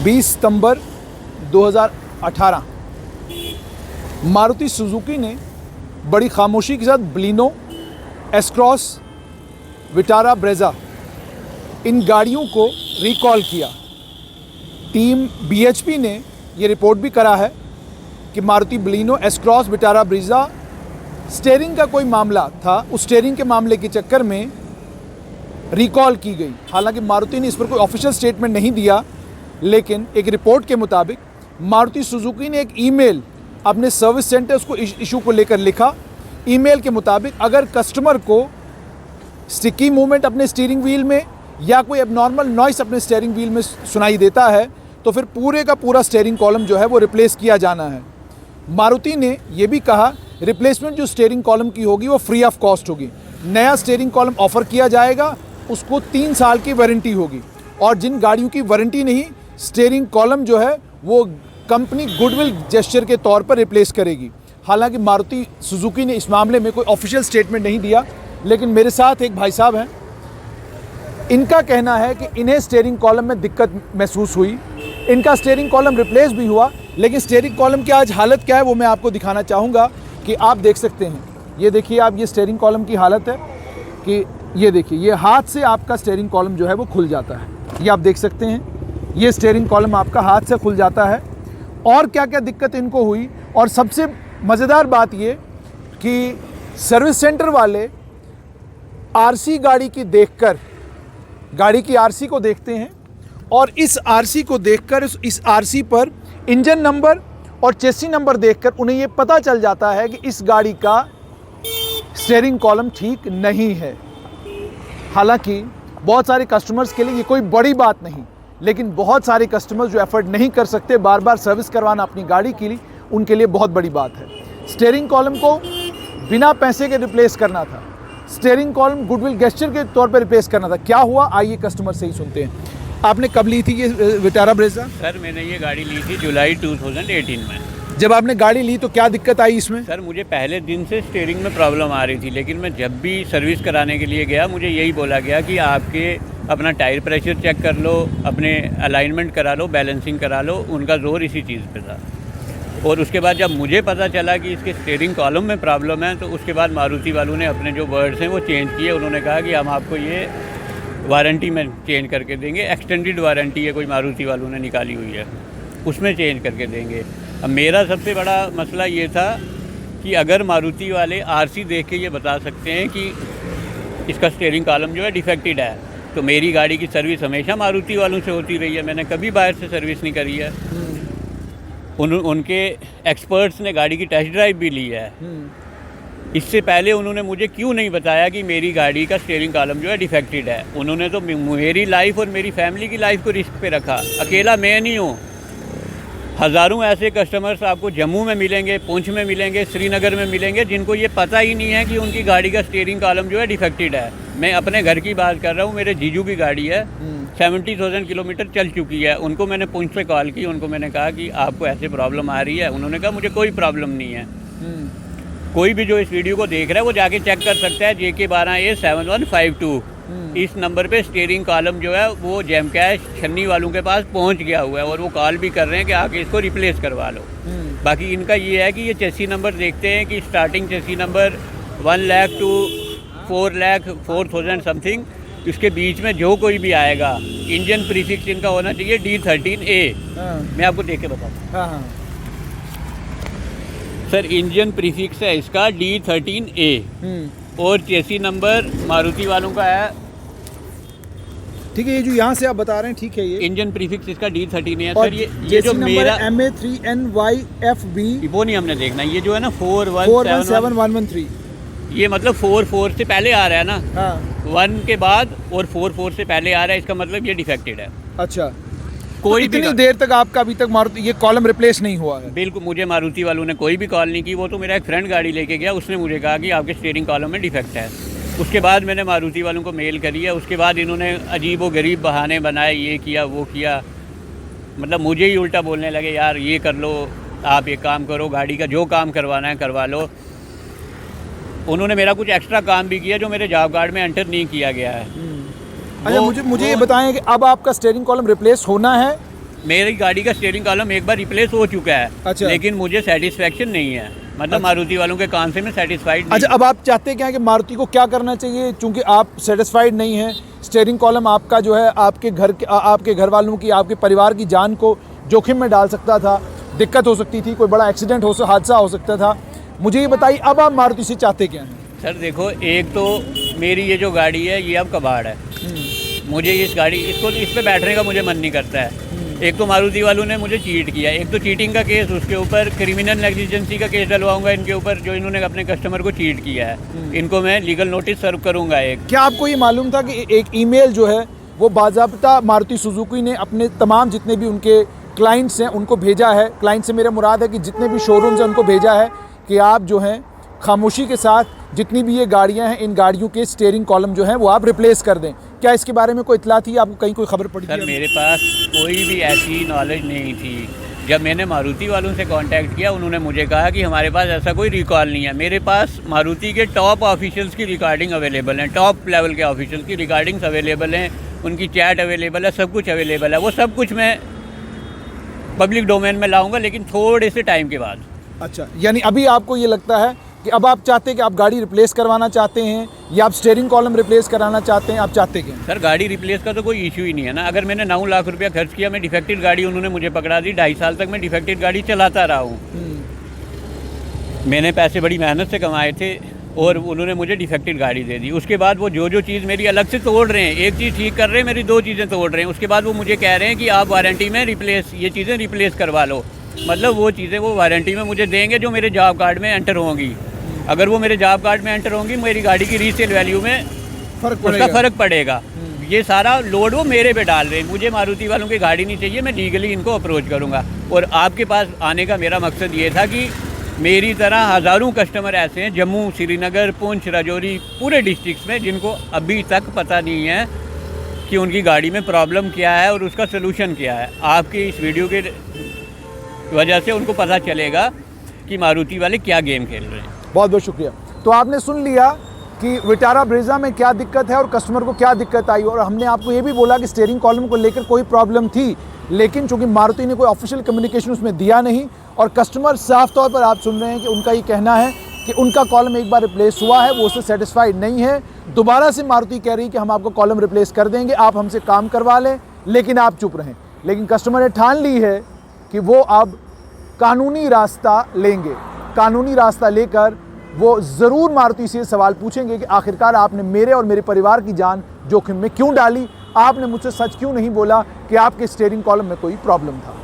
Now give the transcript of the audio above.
20 सितंबर 2018 Maruti Suzuki ने बड़ी खामोशी के साथ बलिनो, एस-क्रॉस, विटारा, ब्रेज़ा इन गाड़ियों को रिकॉल किया। टीम BHP ने ये रिपोर्ट भी करा है कि Maruti Baleno, S-cross, Vitara, Brezza steering का कोई मामला था, उस स्टीयरिंग के मामले के चक्कर में रिकॉल की गई। हालांकि मारुति ने इस पर कोई ऑफिशियल स्टेटमेंट नहीं दिया, लेकिन एक रिपोर्ट के मुताबिक मारुति सुजुकी ने एक ईमेल अपने सर्विस सेंटर उसको इशू को लेकर लिखा। ईमेल के मुताबिक अगर कस्टमर को स्टिकी मूवमेंट अपने स्टीयरिंग व्हील में या कोई एबनॉर्मल नॉइस अपने स्टीयरिंग व्हील में सुनाई देता है तो फिर पूरे का पूरा स्टीयरिंग कॉलम जो है वो रिप्लेस किया जाना है। मारुति ने ये भी कहा रिप्लेसमेंट जो स्टीयरिंग कॉलम की होगी वो फ्री ऑफ कॉस्ट होगी। नया स्टीयरिंग कॉलम ऑफर किया जाएगा, उसको 3 साल की वारंटी होगी और जिन गाड़ियों की वारंटी नहीं, स्टीयरिंग कॉलम जो है वो कंपनी गुडविल जेस्चर के तौर पर रिप्लेस करेगी। हालांकि मारुति सुजुकी ने इस मामले में कोई ऑफिशियल स्टेटमेंट नहीं दिया, लेकिन मेरे साथ एक भाई साहब हैं, इनका कहना है कि इन्हें स्टीयरिंग कॉलम में दिक्कत महसूस हुई। इनका स्टीयरिंग कॉलम रिप्लेस भी हुआ, लेकिन स्टीयरिंग कॉलम की आज हालत क्या है वो मैं आपको दिखाना चाहूँगा कि आप देख सकते हैं। ये देखिए आप, ये स्टीयरिंग कॉलम की हालत है कि ये देखिए, ये हाथ से आपका स्टीयरिंग कॉलम जो है वो खुल जाता है। ये आप देख सकते हैं, ये स्टीयरिंग कॉलम आपका हाथ से खुल जाता है। और क्या क्या दिक्कत इनको हुई, और सबसे मज़ेदार बात ये कि सर्विस सेंटर वाले आरसी गाड़ी की देखकर, गाड़ी की आरसी को देखते हैं और इस आरसी को देखकर, इस आरसी पर इंजन नंबर और चेसी नंबर देखकर उन्हें ये पता चल जाता है कि इस गाड़ी का स्टीयरिंग कॉलम ठीक नहीं है। हालांकि बहुत सारे कस्टमर्स के लिए ये कोई बड़ी बात नहीं, लेकिन बहुत सारे कस्टमर्स जो एफर्ट नहीं कर सकते बार बार सर्विस करवाना अपनी गाड़ी के लिए, उनके लिए बहुत बड़ी बात है। स्टीयरिंग कॉलम को बिना पैसे के रिप्लेस करना था, स्टीयरिंग कॉलम गुडविल गेस्चर के तौर पर रिप्लेस करना था। क्या हुआ, आइए कस्टमर से ही सुनते हैं। आपने कब ली थी ये विटारा ब्रेज़ा? सर मैंने ये गाड़ी ली थी जुलाई 2018 में। जब आपने गाड़ी ली तो क्या दिक्कत आई इसमें? सर मुझे पहले दिन से स्टीयरिंग में प्रॉब्लम आ रही थी, लेकिन मैं जब भी सर्विस कराने के लिए गया मुझे यही बोला गया कि आपके अपना टायर प्रेशर चेक कर लो, अपने अलाइनमेंट करा लो, बैलेंसिंग करा लो। उनका जोर इसी चीज़ पे था। और उसके बाद जब मुझे पता चला कि इसके स्टीयरिंग कॉलम में प्रॉब्लम है, तो उसके बाद मारुति वालों ने अपने जो वर्ड्स हैं वो चेंज किए। उन्होंने कहा कि हम आपको ये वारंटी में चेंज करके देंगे, एक्सटेंडेड वारंटी है कोई मारुति वालों ने निकाली हुई है, उसमें चेंज करके देंगे। अब मेरा सबसे बड़ा मसला ये था कि अगर मारुति वाले आरसी देख के ये बता सकते हैं कि इसका स्टीयरिंग कॉलम जो है डिफेक्टेड है, तो मेरी गाड़ी की सर्विस हमेशा मारुति वालों से होती रही है, मैंने कभी बाहर से सर्विस नहीं करी है। उनके एक्सपर्ट्स ने गाड़ी की टेस्ट ड्राइव भी ली है। इससे पहले उन्होंने मुझे क्यों नहीं बताया कि मेरी गाड़ी का स्टीयरिंग कॉलम जो है डिफेक्टेड है? उन्होंने तो मेरी लाइफ और मेरी फैमिली की लाइफ को रिस्क पे रखा। अकेला मैं नहीं हूँ, हज़ारों ऐसे कस्टमर्स आपको जम्मू में मिलेंगे, पुंछ में मिलेंगे, श्रीनगर में मिलेंगे, जिनको ये पता ही नहीं है कि उनकी गाड़ी का स्टीयरिंग कॉलम जो है डिफेक्टेड है। मैं अपने घर की बात कर रहा हूँ, मेरे जीजू की गाड़ी है, 70,000 किलोमीटर चल चुकी है। उनको मैंने पुंछ से कॉल की, उनको मैंने कहा कि आपको ऐसे प्रॉब्लम आ रही है? उन्होंने कहा मुझे कोई प्रॉब्लम नहीं है। कोई भी जो इस वीडियो को देख रहा है वो जाके चेक कर सकता है, JK12A7152 इस नंबर पे स्टीयरिंग कॉलम जो है वो जैम कैश छन्नी वालों के पास पहुंच गया हुआ है और वो कॉल भी कर रहे हैं कि आके इसको रिप्लेस करवा लो। बाकी इनका ये है कि ये चेसी नंबर देखते हैं कि starting chassis number 1 lakh to 4 lakh 4,000 something, इसके बीच में जो कोई भी आएगा, इंजन प्रीफिक्स इनका होना चाहिए D13A। मैं आपको देख के बताता हूँ। सर इंजन प्रीफिक्स है इसका D13A और चेसी नंबर मारुति वालों का है, ठीक है। ये जो यहाँ से आप बता रहे हैं ठीक है, ये इंजन प्रीफिक्स इसका D13A है। सर ये जो मेरा MA3NYFB, वो नहीं हमने देखना, ये जो है ना 417113, ये मतलब 44 से पहले आ रहा है ना। हाँ। 1 के बाद और 44 से पहले आ रहा है, इसका मतलब ये डिफेक्टेड है। अच्छा, कोई तो इतनी देर तक आपका अभी तक मारुति ये कॉलम रिप्लेस नहीं हुआ है? बिल्कुल, मुझे मारुति वालों ने कोई भी कॉल नहीं की। वो तो मेरा एक फ्रेंड गाड़ी लेके गया, उसने मुझे कहा कि आपके स्टीयरिंग कॉलम में डिफेक्ट है। उसके बाद मैंने मारुति वालों को मेल करी है, उसके बाद इन्होंने अजीब व गरीब बहाने बनाए, ये किया वो किया, मतलब मुझे ही उल्टा बोलने लगे, यार ये कर लो, आप एक काम करो, गाड़ी का जो काम करवाना है करवा लो। उन्होंने मेरा कुछ एक्स्ट्रा काम भी किया जो मेरे जॉब कार्ड में एंटर नहीं किया गया है। अच्छा, मुझे ये बताएं कि अब आपका स्टीयरिंग कॉलम रिप्लेस होना है मेरी गाड़ी का स्टीयरिंग कॉलम एक बार रिप्लेस हो चुका है, अच्छा। लेकिन मुझे सेटिस्फेक्शन नहीं है, मतलब मारुति वालों के काम से मैं सेटिस्फाइड नहीं। अच्छा, अब आप चाहते क्या है कि मारुति को क्या करना चाहिए, चूंकि आप सेटिस्फाइड नहीं हैं, स्टीयरिंग कॉलम आपका जो है आपके घर वालों की, आपके परिवार की जान को जोखिम में डाल सकता था, दिक्कत हो सकती थी, कोई बड़ा एक्सीडेंट हादसा हो सकता था। मुझे ये बताइए, अब आप मारुति से चाहते क्या हैं? सर देखो, एक तो मेरी ये जो गाड़ी है ये अब कबाड़ है, मुझे इस पे बैठने का मुझे मन नहीं करता है। एक तो मारुति वालों ने मुझे चीट किया, एक तो चीटिंग का केस, उसके ऊपर क्रिमिनल नेग्लिजेंसी का केस डलवाऊंगा इनके ऊपर, जो इन्होंने अपने कस्टमर को चीट किया है। इनको मैं लीगल नोटिस सर्व करूंगा एक। क्या आपको ये मालूम था कि एक ईमेल जो है वो बाज़ाब्ता मारुति सुजुकी ने अपने तमाम जितने भी उनके क्लाइंट्स हैं उनको भेजा है? क्लाइंट से मेरा मुराद है कि जितने भी शोरूम्स हैं उनको भेजा है कि आप जो हैं खामोशी के साथ जितनी भी ये गाड़ियां हैं, इन गाड़ियों के स्टीयरिंग कॉलम जो हैं वो आप रिप्लेस कर दें। क्या इसके बारे में कोई इतला थी आपको, कहीं कोई खबर पड़ी? सर मेरे पास कोई भी ऐसी नॉलेज नहीं थी। जब मैंने मारुति वालों से कांटेक्ट किया, उन्होंने मुझे कहा कि हमारे पास ऐसा कोई रिकॉल नहीं है। मेरे पास मारुति के टॉप ऑफिशियल्स की रिकॉर्डिंग अवेलेबल हैं, टॉप लेवल के ऑफिशियल्स की रिकॉर्डिंग्स अवेलेबल हैं, उनकी चैट अवेलेबल है, सब कुछ अवेलेबल है। वो सब कुछ मैं पब्लिक डोमेन में लाऊंगा, लेकिन थोड़े से टाइम के बाद। अच्छा, यानी अभी आपको ये लगता है कि अब आप चाहते हैं कि आप गाड़ी रिप्लेस करवाना चाहते हैं या आप स्टीयरिंग कॉलम रिप्लेस कराना चाहते हैं, आप चाहते क्या? सर गाड़ी रिप्लेस का तो कोई इशू ही नहीं है ना। अगर मैंने 9 लाख रुपया खर्च किया, मैं डिफेक्टेड गाड़ी, उन्होंने मुझे पकड़ा दी, 2.5 साल तक मैं डिफेक्टेड गाड़ी चलाता रहा हूँ। मैंने पैसे बड़ी मेहनत से कमाए थे और उन्होंने मुझे डिफेक्टेड गाड़ी दे दी। उसके बाद वो जो चीज़ मेरी अलग से तोड़ रहे हैं, एक चीज़ ठीक कर रहे हैं, मेरी 2 चीज़ें तोड़ रहे हैं। उसके बाद वो मुझे कह रहे हैं कि आप वारंटी में ये चीज़ें रिप्लेस करवा लो। मतलब वो चीज़ें वो वारंटी में मुझे देंगे जो मेरे जॉब कार्ड में एंटर होंगी। अगर वो मेरे जॉब कार्ड में एंटर होंगी, मेरी गाड़ी की रीसेल वैल्यू में उसका फ़र्क पड़ेगा। ये सारा लोड वो मेरे पे डाल रहे हैं। मुझे मारुति वालों की गाड़ी नहीं चाहिए, मैं लीगली इनको अप्रोच करूँगा। और आपके पास आने का मेरा मकसद ये था कि मेरी तरह हज़ारों कस्टमर ऐसे हैं जम्मू, श्रीनगर, पुंछ, राजौरी, पूरे डिस्ट्रिक्ट्स में, जिनको अभी तक पता नहीं है कि उनकी गाड़ी में प्रॉब्लम क्या है और उसका सलूशन क्या है। आपकी इस वीडियो के वजह से उनको पता चलेगा कि मारुति वाले क्या गेम खेल रहे हैं। बहुत बहुत शुक्रिया। तो आपने सुन लिया कि विटारा ब्रेजा में क्या दिक्कत है और कस्टमर को क्या दिक्कत आई, और हमने आपको ये भी बोला कि स्टीयरिंग कॉलम को लेकर कोई प्रॉब्लम थी, लेकिन चूंकि मारुति ने कोई ऑफिशियल कम्युनिकेशन उसमें दिया नहीं और कस्टमर साफ तौर पर आप सुन रहे हैं कि उनका ये कहना है कि उनका कॉलम एक बार रिप्लेस हुआ है, वो उससे सेटिस्फाइड नहीं है। दोबारा से मारुति कह रही है कि हम आपको कॉलम रिप्लेस कर देंगे, आप हमसे काम करवा लें, लेकिन आप चुप रहें। लेकिन कस्टमर ने ठान ली है कि वो अब कानूनी रास्ता लेंगे। कानूनी रास्ता लेकर वो ज़रूर मारुति से सवाल पूछेंगे कि आखिरकार आपने मेरे और मेरे परिवार की जान जोखिम में क्यों डाली, आपने मुझसे सच क्यों नहीं बोला कि आपके स्टीयरिंग कॉलम में कोई प्रॉब्लम था।